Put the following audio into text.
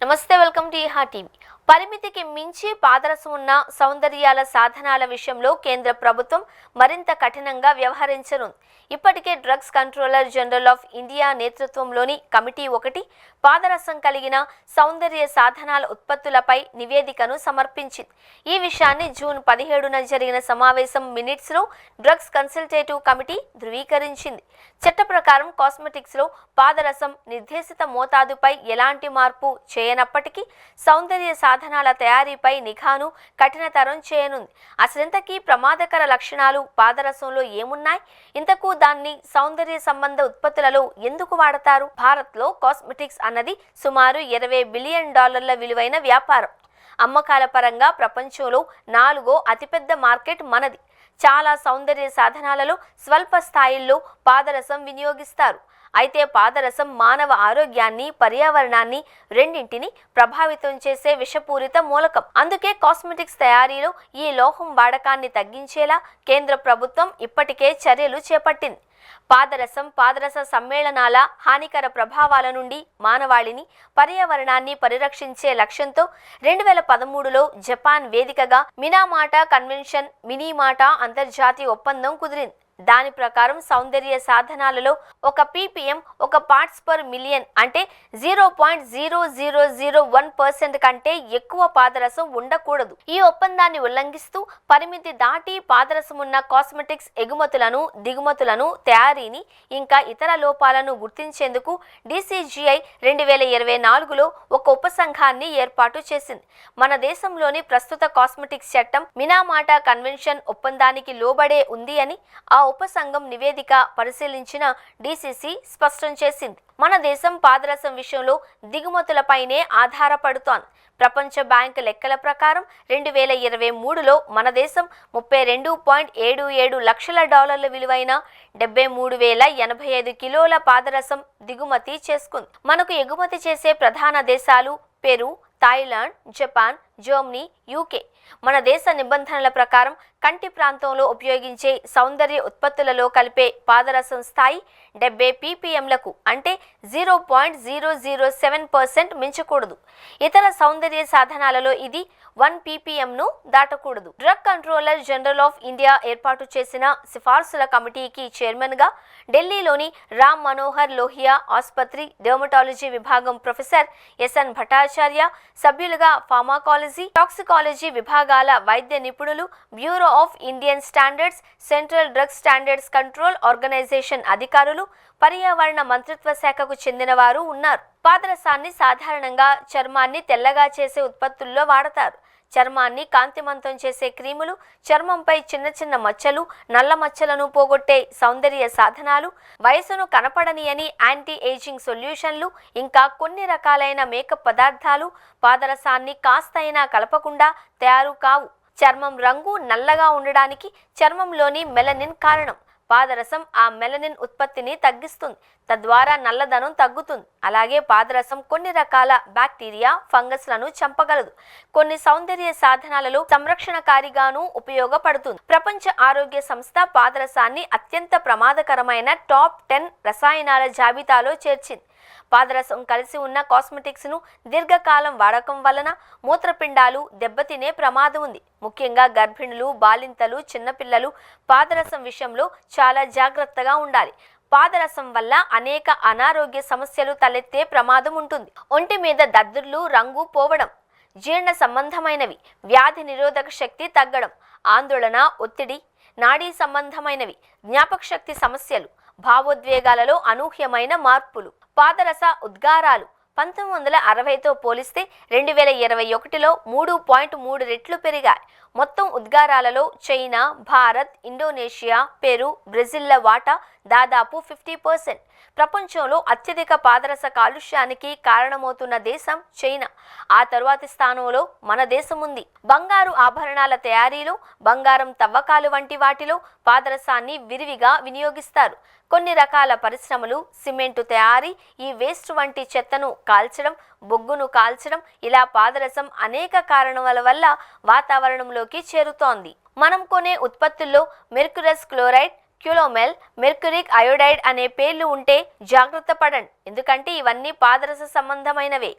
నమస్తే, welcome to ఈహా TV. పరిమితికి మించి పాదరసం ఉన్న సౌందర్యాల సాధనాల విషయంలో కేంద్ర ప్రభుత్వం మరింత కఠినంగా వ్యవహరించనుంది. ఇప్పటికే drugs controller general of India నేతృత్వంలోని కమిటీ ఒకటి పాదరసం కలిగిన సౌందర్య సాధనాల ఉత్పత్తులపై నివేదికను సమర్పించింది. ఈ విషయాన్ని జూన్ 17న జరిగిన సమావేశం మినిట్స్లో డ్రగ్స్ కన్సల్టేటివ్ కమిటీ ధృవీకరించింది. చట్ట ప్రకారం కాస్మెటిక్స్లో పాదరసం నిర్దేశిత మోతాదుపై ఎలాంటి మార్పు చేయనప్పటికీ సౌందర్య సాధనాల తయారీపై నిఘాను కఠినతరం చేయనుంది. అసలింతకీ ప్రమాదకర లక్షణాలు పాదరసంలో ఏమున్నాయి? ఇంతకు దాన్ని సౌందర్య సంబంధ ఉత్పత్తులలో ఎందుకు వాడతారు? భారత్లో కాస్మెటిక్స్ అన్నది సుమారు $20 బిలియన్ విలువైన వ్యాపారం. అమ్మకాల పరంగా ప్రపంచంలో 4వ అతిపెద్ద మార్కెట్ మనది. చాలా సౌందర్య సాధనాలలో స్వల్ప స్థాయిల్లో పాదరసం వినియోగిస్తారు. అయితే పాదరసం మానవ ఆరోగ్యాన్ని, పర్యావరణాన్ని రెండింటిని ప్రభావితం చేసే విషపూరిత మూలకం. అందుకే కాస్మెటిక్స్ తయారీలో ఈ లోహం వాడకాన్ని తగ్గించేలా కేంద్ర ప్రభుత్వం ఇప్పటికే చర్యలు చేపట్టింది. పాదరస సమ్మేళనాల హానికర ప్రభావాల నుండి మానవాళిని, పర్యావరణాన్ని పరిరక్షించే లక్ష్యంతో 2013లో జపాన్ వేదికగా మినామాటా కన్వెన్షన్ మినీమాటా అంతర్జాతీయ ఒప్పందం కుదిరింది. దాని ప్రకారం సౌందర్య సాధనాలలో ఒక ppm, ఒక పార్ట్స్ పర్ మిలియన్ అంటే 0.0001% కంటే ఎక్కువ పాదరసం ఉండకూడదు. ఈ ఒప్పందాన్ని ఉల్లంఘిస్తూ పరిమితి దాటి పాదరసం ఉన్న కాస్మెటిక్స్ ఎగుమతులను, దిగుమతులను, తయారీని ఇంకా ఇతర లోపాలను గుర్తించేందుకు DCGI 2024లో ఒక ఉపసంఘాన్ని ఏర్పాటు చేసింది. మన దేశంలోని ప్రస్తుత కాస్మెటిక్స్ చట్టం మినామాటా కన్వెన్షన్ ఒప్పందానికి లోబడే ఉంది అని ఆ ఉపసంఘం నివేదిక పరిశీలించిన DCC స్పష్టం చేసింది. మన దేశం పాదరసం విషయంలో దిగుమతులపైనే ఆధారపడుతోంది. ప్రపంచ బ్యాంకు లెక్కల ప్రకారం 2023లో మన దేశం $32.77 లక్షల విలువైన 73,085 కిలోల పాదరసం దిగుమతి చేసుకుంది. మనకు ఎగుమతి చేసే ప్రధాన దేశాలు Peru, Thailand, Japan, Germany, UK. మన దేశ నిబంధనల ప్రకారం కంటి ప్రాంతంలో ఉపయోగించే సౌందర్య ఉత్పత్తులలో కలిపే పాదరసం స్థాయి 70 ppmలకు అంటే 0.007% మించకూడదు. ఇతర సౌందర్య సాధనాలలో ఇది 1 ppmను దాటకూడదు. Drug controller general of India ఏర్పాటు చేసిన సిఫార్సుల కమిటీకి చైర్మన్గా ఢిల్లీలోని రామ్ మనోహర్ లోహియా ఆసుపత్రి డెర్మటాలజీ విభాగం ప్రొఫెసర్ SN భట్టాచార్య, సభ్యులుగా ఫార్మాకాలజీ, టాక్సికాలజీ విభాగాల వైద్య నిపుణులు, bureau of Indian standards, central drug standards control organisation అధికారులు, పర్యావరణ మంత్రిత్వ శాఖకు చెందిన వారు ఉన్నారు. పాదరసాన్ని సాధారణంగా చర్మాన్ని తెల్లగా చేసే ఉత్పత్తుల్లో వాడతారు. చర్మాన్ని కాంతిమంతం చేసే క్రీములు, చర్మంపై చిన్న చిన్న మచ్చలు, నల్ల మచ్చలను పోగొట్టే సౌందర్య సాధనాలు, వయసును కనపడనియని యాంటీ ఏజింగ్ సొల్యూషన్లు, ఇంకా కొన్ని రకాలైన మేకప్ పదార్థాలు పాదరసాన్ని కాస్తైనా కలపకుండా తయారు కావు. చర్మం రంగు నల్లగా ఉండడానికి చర్మంలోని మెలనిన్ కారణం. పాదరసం ఆ మెలనిన్ ఉత్పత్తిని తగ్గిస్తుంది, తద్వారా నల్లదనం తగ్గుతుంది. అలాగే పాదరసం కొన్ని రకాల బ్యాక్టీరియా, ఫంగస్లను చంపగలదు. కొన్ని సౌందర్య సాధనాలలో సంరక్షణకారిగాను ఉపయోగపడుతుంది. ప్రపంచ ఆరోగ్య సంస్థ పాదరసాన్ని అత్యంత ప్రమాదకరమైన టాప్ 10 రసాయనాల జాబితాలో చేర్చింది. పాదరసం కలిసి ఉన్న కాస్మెటిక్స్ను దీర్ఘకాలం వాడకం వలన మూత్రపిండాలు దెబ్బతినే ప్రమాదం ఉంది. ముఖ్యంగా గర్భిణులు, బాలింతలు, చిన్నపిల్లలు పాదరసం విషయంలో చాలా జాగ్రత్తగా ఉండాలి. పాదరసం వల్ల అనేక అనారోగ్య సమస్యలు తలెత్తే ప్రమాదం ఉంటుంది. ఒంటి మీద దద్దుర్లు, రంగు పోవడం, జీర్ణ సంబంధమైనవి, వ్యాధి నిరోధక శక్తి తగ్గడం, ఆందోళన, ఒత్తిడి, నాడీ సంబంధమైనవి, జ్ఞాపకశక్తి సమస్యలు, భావోద్వేగాలలో అనూహ్యమైన మార్పులు. పాదరస ఉద్గారాలు 1960తో పోలిస్తే 2021లో 3.3 రెట్లు పెరిగాయి. మొత్తం ఉద్గారాలలో చైనా, భారత్, ఇండోనేషియా, పెరు, బ్రెజిల్ల వాటా దాదాపు 50%. ప్రపంచంలో అత్యధిక పాదరస కాలుష్యానికి కారణమవుతున్న దేశం చైనా. ఆ తరువాతి స్థానంలో మన దేశం ఉంది. బంగారు ఆభరణాల తయారీలో, బంగారం తవ్వకాలు వంటి వాటిలో పాదరసాన్ని విరివిగా వినియోగిస్తారు. కొన్ని రకాల పరిశ్రమలు సిమెంటు తయారీ, ఈ వేస్ట్ వంటి చెత్తను కాల్చడం, బొగ్గును కాల్చడం, ఇలా పాదరసం అనేక కారణాల వల్ల వాతావరణంలోకి చేరుతోంది. మనం కొనే ఉత్పత్తుల్లో మెర్క్యూరస్ క్లోరైడ్, క్యులోమెల్, మెర్క్యూరిక్ అయోడైడ్ అనే పేర్లు ఉంటే జాగ్రత్త పడండి, ఎందుకంటే ఇవన్నీ పాదరస సంబంధమైనవే.